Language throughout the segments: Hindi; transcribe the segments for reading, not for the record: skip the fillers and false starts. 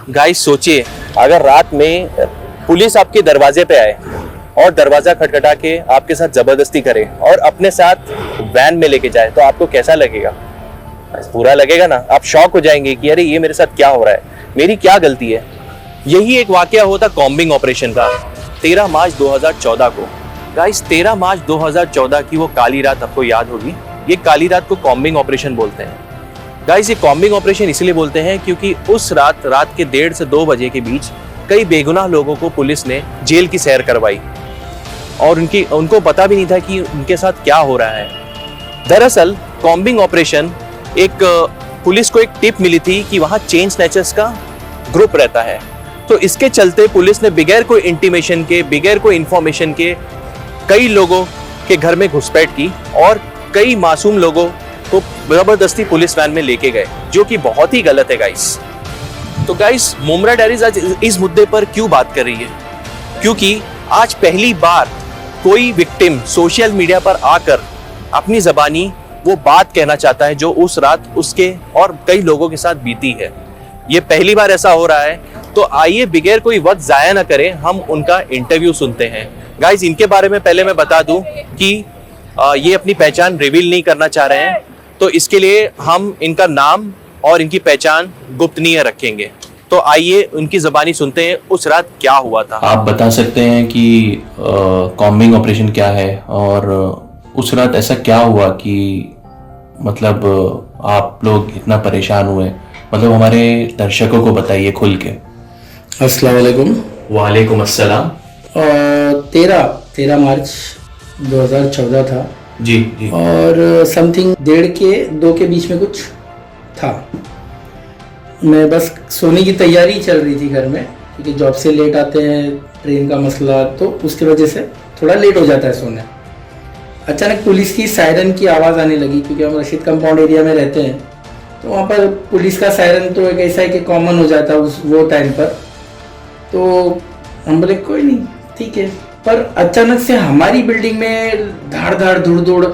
गाइस सोचिए, अगर रात में पुलिस आपके दरवाजे पे आए और दरवाजा खटखटा के आपके साथ जबरदस्ती करे और अपने साथ वैन में लेके जाए तो आपको कैसा लगेगा? बुरा लगेगा ना। आप शॉक हो जाएंगे कि अरे ये मेरे साथ क्या हो रहा है, मेरी क्या गलती है। यही एक वाकया होता कॉम्बिंग ऑपरेशन का 13 मार्च 2014 को। गाइस 13 मार्च 2014 की वो काली रात आपको याद होगी। ये काली रात को कॉम्बिंग ऑपरेशन बोलते हैं। गाइस ये कॉम्बिंग ऑपरेशन इसलिए बोलते हैं क्योंकि उस रात के 1:30 से 2 बजे के बीच कई बेगुनाह लोगों को पुलिस ने जेल की सैर करवाई और उनको पता भी नहीं था कि उनके साथ क्या हो रहा है। दरअसल कॉम्बिंग ऑपरेशन एक पुलिस को एक टिप मिली थी कि वहां चेन स्नैचर्स का ग्रुप रहता है, तो इसके चलते पुलिस ने बगैर कोई इंटीमेशन के, बगैर कोई इंफॉर्मेशन के कई लोगों के घर में घुसपैठ की और कई मासूम लोगों को जबरदस्ती पुलिस वैन में लेके गए, जो कि बहुत ही गलत है गाइस। तो गाइस मुमरा डायरीज आज इस मुद्दे पर क्यों बात कर रही है? क्योंकि आज पहली बार कोई विक्टिम सोशल मीडिया पर आकर अपनी ज़बानी वो बात कहना चाहता है जो उस रात उसके और कई लोगों के साथ बीती है। ये पहली बार ऐसा हो रहा है, तो आइए बगैर कोई वक्त जाया ना करें, हम उनका इंटरव्यू सुनते हैं। गाइस इनके बारे में पहले मैं बता दूं कि ये अपनी पहचान रिवील नहीं करना चाह रहे हैं, तो इसके लिए हम इनका नाम और इनकी पहचान गुप्तनीय रखेंगे। तो आइए उनकी ज़बानी सुनते हैं उस रात क्या हुआ था। आप बता सकते हैं कि कॉम्बिंग ऑपरेशन क्या है और उस रात ऐसा क्या हुआ कि मतलब आप लोग इतना परेशान हुए? मतलब हमारे दर्शकों को बताइए खुल के। अस्सलाम वालेकुम। वालेकुम अस्सलाम। 13 मार्च 2014 था जी जी। और समथिंग 1:30 के 2 के बीच में कुछ था। मैं बस सोने की तैयारी चल रही थी घर में, क्योंकि जॉब से लेट आते हैं, ट्रेन का मसला, तो उसकी वजह से थोड़ा लेट हो जाता है सोने। अचानक पुलिस की सायरन की आवाज़ आने लगी, क्योंकि हम रशीद कंपाउंड एरिया में रहते हैं, तो वहाँ पर पुलिस का सायरन तो एक ऐसा है कि कॉमन हो जाता है वो टाइम पर। तो हम बोले कोई नहीं, ठीक है। पर अचानक से हमारी बिल्डिंग में धाड़ धाड़ धुड़ धुड़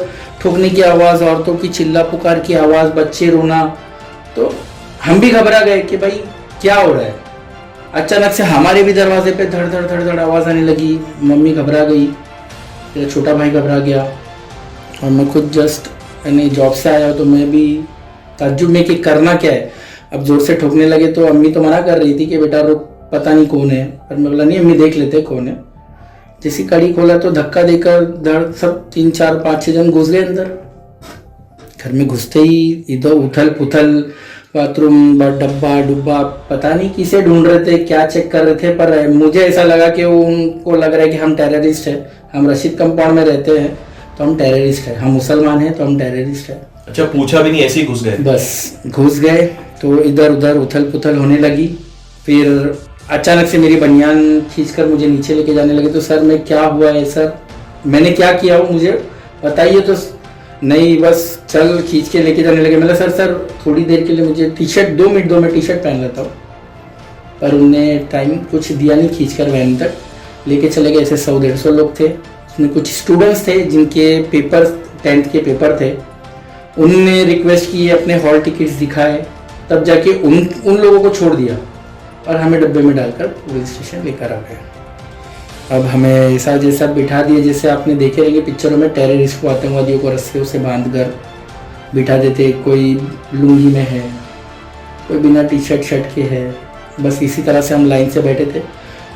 ठोकने की आवाज़, औरतों की चिल्ला पुकार की आवाज़, बच्चे रोना, तो हम भी घबरा गए कि भाई क्या हो रहा है। अचानक से हमारे भी दरवाजे पे धड़ धड़ धड़ धड़ आवाज़ आने लगी। मम्मी घबरा गई, मेरा छोटा भाई घबरा गया और मैं खुद जस्ट यानी जॉब से आया, तो मैं भी ताज्जुब में कि करना क्या है। अब जोर से ठोकने लगे तो अम्मी तो मना कर रही थी कि बेटा रुक, पता नहीं कौन है, पर मैं बोला नहीं अम्मी देख लेते कौन है। जैसी कड़ी खोला तो धक्का देकर धड़ सब 3 4 5 6 जन घुस गए अंदर। घर में घुसते ही इधर उथल पुथल, बाथरूम डब्बा डुब्बा, पता नहीं किसे ढूंढ रहे थे, क्या चेक कर रहे थे, पर मुझे ऐसा लगा कि उनको लग रहा है कि हम टेररिस्ट है। हम रशीद कंपाउंड में रहते हैं तो हम टेररिस्ट है, हम मुसलमान हैं तो हम टेररिस्ट है। अच्छा, पूछा भी नहीं, ऐसे ही घुस गए? बस घुस गए तो इधर उधर उथल पुथल होने लगी। फिर अचानक से मेरी बनियान खींचकर मुझे नीचे लेके जाने लगे। तो सर मैं क्या हुआ है सर, मैंने क्या किया हो मुझे बताइए। तो नहीं बस चल खींच के लेके जाने लगे। मतलब सर थोड़ी देर के लिए मुझे टी शर्ट 2 मिनट दो, मैं टी शर्ट पहन लेता हूँ। पर उनने टाइम कुछ दिया नहीं, खींच कर वैन तक लेके चले गए। ऐसे 100-150 लोग थे, उसमें कुछ स्टूडेंट्स थे जिनके पेपर 10th के पेपर थे। उनने रिक्वेस्ट की, अपने हॉल टिकट्स दिखाए, तब जाके उन लोगों को छोड़ दिया और हमें डब्बे में डालकर पुलिस स्टेशन लेकर आ गए। अब हमें ऐसा जैसा बिठा दिए, जैसे आपने देखे रहेंगे पिक्चरों में टेररिस्ट को, आतंकवादियों को रस्सियों से बांध कर बिठा देते। कोई लुंगी में है, कोई बिना टी शर्ट के है। बस इसी तरह से हम लाइन से बैठे थे।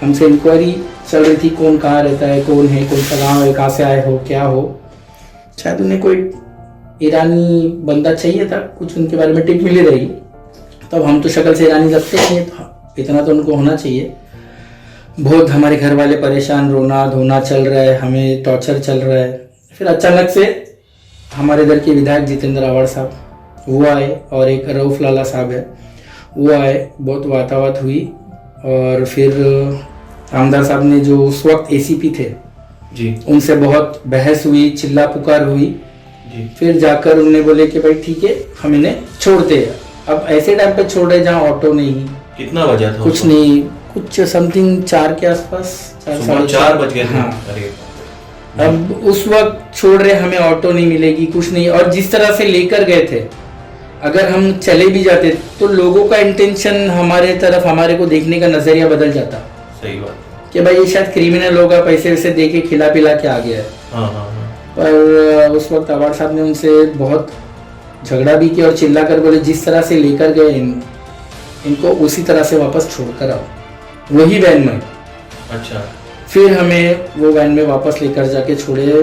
हमसे इंक्वायरी चल रही थी, कौन कहाँ रहता है, कौन है, कौन सा गाँव है, कहाँ से आए हो, क्या हो। शायद उन्हें कोई ईरानी बंदा चाहिए था, कुछ उनके बारे में टिप मिली रही। तब हम तो शक्ल से ईरानी लगते नहीं है, तो इतना तो उनको होना चाहिए। बहुत हमारे घर वाले परेशान, रोना धोना चल रहा है, हमें टॉर्चर चल रहा है। फिर अचानक से हमारे इधर के विधायक जितेंद्र आवाड़ साहब वो आए और एक रऊफ लाला साहब है वो आए। बहुत बात हुई और फिर रामदास साहब ने जो उस वक्त एसीपी थे जी, उनसे बहुत बहस हुई, चिल्ला पुकार हुई जी। फिर जाकर उन्होंने बोले कि भाई ठीक है हम इन्हें छोड़ते हैं। अब ऐसे टाइम पे छोड़ रहे जहाँ ऑटो नहीं, कितना बजा था? कुछ नहीं, कुछ समथिंग 4 के आसपास, 4 बज गए थे। हाँ। अरे अब उस वक्त छोड़ रहे, हमें ऑटो नहीं मिलेगी, कुछ नहीं। और जिस तरह से लेकर गए थे, अगर हम चले भी जाते तो लोगों का इंटेंशन हमारे तरफ, हमारे को देखने का नजरिया बदल जाता सही बात। कि भाई ये शायद क्रिमिनल होगा, पैसे वैसे दे के खिला पिला के आ गया है। हाँ हाँ हाँ। पर उस वक्त अवार्ड साहब ने उनसे बहुत झगड़ा भी किया और चिल्ला कर बोले जिस तरह से लेकर गए इनको उसी तरह से वापस छोड़कर आओ, वही वैन में। अच्छा। फिर हमें वो वैन में वापस लेकर जाके छोड़े।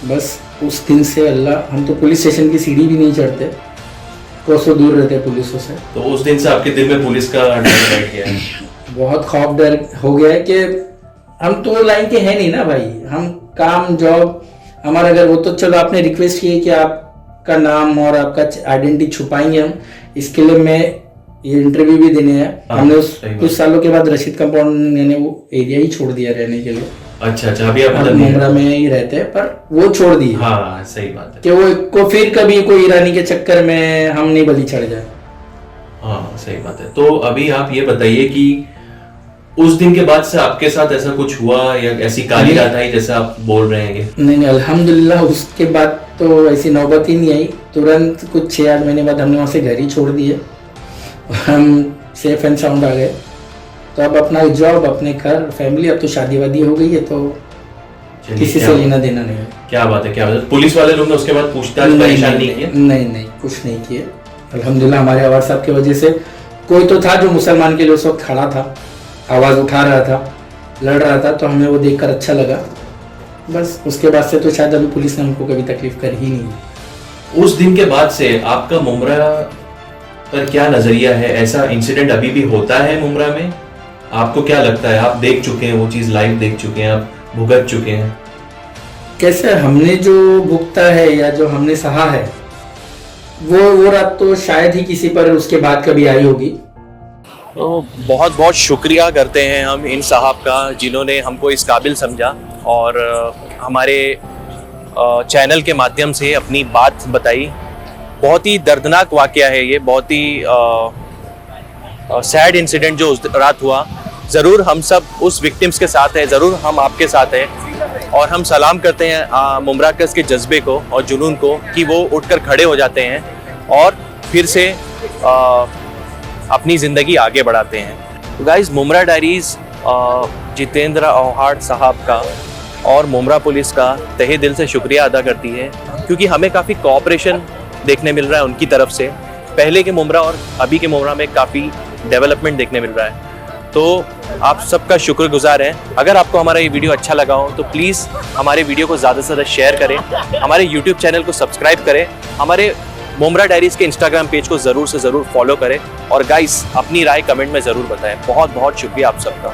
बस उस दिन से अल्लाह, हम तो पुलिस स्टेशन की सीढ़ी भी नहीं चढ़ते, कोसों दूर रहते पुलिसों से। तो उस दिन से आपके दिल में पुलिस का डर बैठ गया है? बहुत खौफ डर हो गया है कि हम तो लाइन के हैं नहीं ना भाई, हम काम जॉब हमारा अगर वो तो चलो आपने रिक्वेस्ट की है कि आपका नाम और आपका आइडेंटिटी छुपाएंगे हम, इसके लिए मैं ये इंटरव्यू भी देने हैं। हमने कुछ सालों के बाद रशीद कंपाउंड यानी वो एरिया ही छोड़ दिया रहने के लिए। अच्छा अच्छा। अभी आप मुमरा में ही रहते हैं पर वो छोड़ दिए। हाँ सही बात है कि वो को फिर कभी कोई ईरानी के चक्कर में हम नहीं बलि चढ़ जाए। हाँ सही बात है। तो अभी आप ये बताइए कि उस दिन के बाद से आपके साथ ऐसा कुछ हुआ या ऐसी काली रात आई जैसे आप बोल रहे हैं? नहीं अल्हम्दुलिल्लाह उसके बाद तो ऐसी नौबत ही नहीं आई। तुरंत कुछ 6-8 महीने बाद हमने वहाँ से घर ही छोड़ दिए, हम सेफ एंड साउंड आ गए। तो अब अपना जॉब, अपने घर, फैमिली, अब तो शादी वादी हो गई है तो किसी से लेना देना नहीं है। क्या बात है, क्या बात है। पुलिस वाले लोग ने उसके बाद पूछताछ परेशान नहीं किया? नहीं कुछ नहीं किए अल्हम्दुलिल्लाह। हमारे आवाज साहब की वजह से कोई तो था जो मुसलमान के लिए उस वक्त खड़ा था, आवाज उठा रहा था, लड़ रहा था, तो हमें वो देखकर अच्छा लगा। बस उसके बाद से तो शायद अभी पुलिस ने हमको कभी तकलीफ कर ही नहीं। उस दिन के बाद से आपका मुमरा पर क्या नजरिया है? ऐसा इंसिडेंट अभी भी होता है मुमरा में? आपको क्या लगता है? आप देख चुके हैं वो चीज, लाइव देख चुके हैं, आप भुगत चुके हैं। कैसे हमने जो भुगता है या जो हमने सहा है वो रात तो शायद ही किसी पर उसके बाद कभी आई होगी। तो बहुत बहुत शुक्रिया करते हैं हम इन साहब का जिन्होंने हमको इस काबिल समझा और हमारे चैनल के माध्यम से अपनी बात बताई। बहुत ही दर्दनाक वाकया है ये, बहुत ही सैड इंसिडेंट जो उस रात हुआ। ज़रूर हम सब उस विक्टिम्स के साथ हैं, ज़रूर हम आपके साथ हैं और हम सलाम करते हैं मुमराकस के जज्बे को और जुनून को कि वो उठकर खड़े हो जाते हैं और फिर से अपनी ज़िंदगी आगे बढ़ाते हैं। तो गाइस, मुमरा डायरीज़ जितेंद्र औहाड साहब का और मुमरा पुलिस का तहे दिल से शुक्रिया अदा करती है क्योंकि हमें काफ़ी कोऑपरेशन देखने मिल रहा है उनकी तरफ से। पहले के मुमरा और अभी के मुमरा में काफ़ी डेवलपमेंट देखने मिल रहा है, तो आप सबका शुक्रगुजार हैं। अगर आपको हमारा ये वीडियो अच्छा लगा हो तो प्लीज़ हमारे वीडियो को ज़्यादा से ज़्यादा शेयर करें, हमारे यूट्यूब चैनल को सब्सक्राइब करें, हमारे मुमरा डायरीज़ के इंस्टाग्राम पेज को ज़रूर से ज़रूर फॉलो करें और गाइस अपनी राय कमेंट में ज़रूर बताएं। बहुत बहुत शुक्रिया आप सबका।